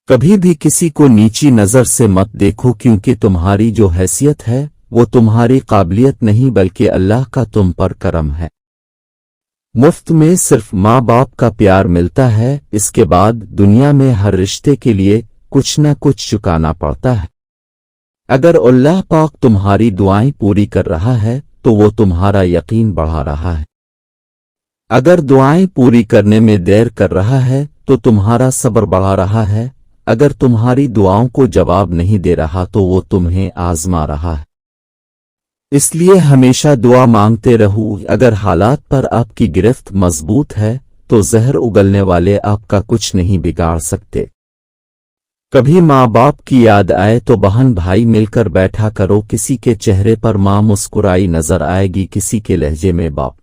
कभी भी किसी को नीची नज़र से मत देखो, क्योंकि तुम्हारी जो हैसियत है वो तुम्हारी काबिलियत नहीं बल्कि अल्लाह का तुम पर करम है। मुफ्त में सिर्फ माँ बाप का प्यार मिलता है, इसके बाद दुनिया में हर रिश्ते के लिए कुछ न कुछ चुकाना पड़ता है। अगर अल्लाह पाक तुम्हारी दुआएं पूरी कर रहा है तो वो तुम्हारा यकीन बढ़ा रहा है। अगर दुआएं पूरी करने में देर कर रहा है तो तुम्हारा सब्र बढ़ा रहा है। अगर तुम्हारी दुआओं को जवाब नहीं दे रहा तो वो तुम्हें आजमा रहा है। इसलिए हमेशा दुआ मांगते रहो। अगर हालात पर आपकी गिरफ्त मजबूत है तो जहर उगलने वाले आपका कुछ नहीं बिगाड़ सकते। कभी माँ बाप की याद आए तो बहन भाई मिलकर बैठा करो। किसी के चेहरे पर माँ मुस्कुराई नजर आएगी, किसी के लहजे में बाप।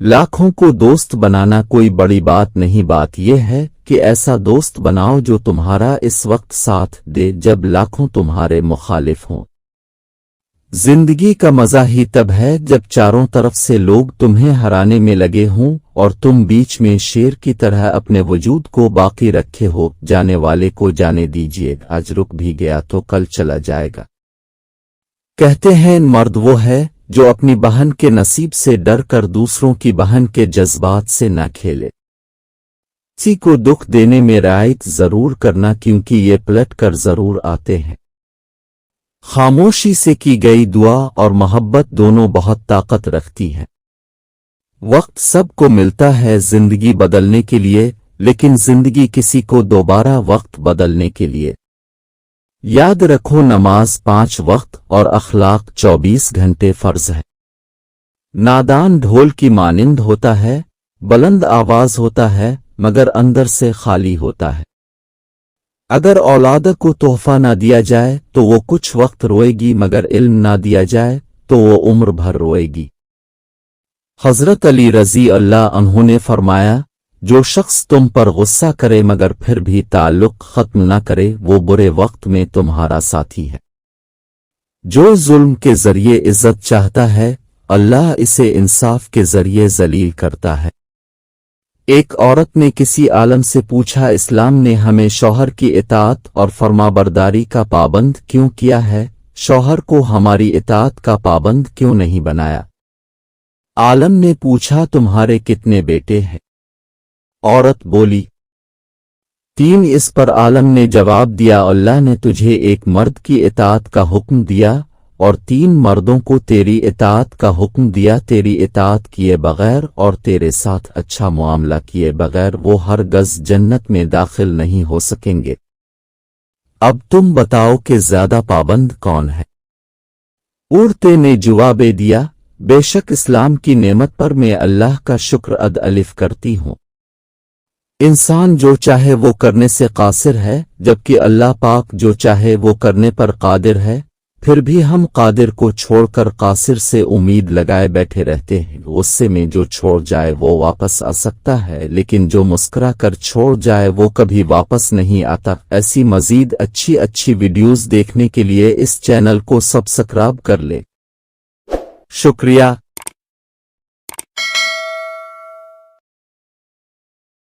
लाखों को दोस्त बनाना कोई बड़ी बात नहीं, बात यह है कि ऐसा दोस्त बनाओ जो तुम्हारा इस वक्त साथ दे जब लाखों तुम्हारे मुखालिफ हों। जिंदगी का मजा ही तब है जब चारों तरफ से लोग तुम्हें हराने में लगे हों और तुम बीच में शेर की तरह अपने वजूद को बाकी रखे हो। जाने वाले को जाने दीजिए, आज रुक भी गया तो कल चला जाएगा। कहते हैं मर्द वो है जो अपनी बहन के नसीब से डर कर दूसरों की बहन के जज्बात से न खेले। किसी को दुख देने में रियायत जरूर करना, क्योंकि ये पलट कर जरूर आते हैं। खामोशी से की गई दुआ और मोहब्बत दोनों बहुत ताकत रखती हैं। वक्त सबको मिलता है जिंदगी बदलने के लिए, लेकिन जिंदगी किसी को दोबारा वक्त बदलने के लिए। याद रखो, नमाज 5 वक्त और अखलाक 24 घंटे फर्ज है। नादान ढोल की मानिंद होता है, बुलंद आवाज होता है मगर अंदर से खाली होता है। अगर औलाद को तोहफा ना दिया जाए तो वो कुछ वक्त रोएगी, मगर इल्म ना दिया जाए तो वो उम्र भर रोएगी। हजरत अली रजी अल्लाह अन्हु ने फरमाया, जो शख्स तुम पर गुस्सा करे मगर फिर भी ताल्लुक खत्म न करे वो बुरे वक्त में तुम्हारा साथी है। जो जुल्म के जरिए इज्जत चाहता है अल्लाह इसे इंसाफ के जरिए जलील करता है। एक औरत ने किसी आलम से पूछा, इस्लाम ने हमें शौहर की इताअत और फरमाबरदारी का पाबंद क्यों किया है, शौहर को हमारी इताअत का पाबंद क्यों नहीं बनाया? आलम ने पूछा, तुम्हारे कितने बेटे हैं? औरत बोली, 3। इस पर आलम ने जवाब दिया, अल्लाह ने तुझे एक मर्द की इताअत का हुक्म दिया और 3 मर्दों को तेरी इताअत का हुक्म दिया। तेरी इताअत किए बगैर और तेरे साथ अच्छा मुआमला किए बगैर वो हरगज़ जन्नत में दाखिल नहीं हो सकेंगे। अब तुम बताओ कि ज्यादा पाबंद कौन है? औरतें ने जवाब दिया, बेशक इस्लाम की नेमत पर मैं अल्लाह का शुक्र अद अलिफ करती हूँ। इंसान जो चाहे वो करने से कासिर है, जबकि अल्लाह पाक जो चाहे वो करने पर कादिर है। फिर भी हम कादिर को छोड़कर कासिर से उम्मीद लगाए बैठे रहते हैं। उससे में जो छोड़ जाए वो वापस आ सकता है, लेकिन जो मुस्कुरा कर छोड़ जाए वो कभी वापस नहीं आता। ऐसी मजीद अच्छी वीडियोस देखने के लिए इस चैनल को सब्सक्राइब कर ले। शुक्रिया।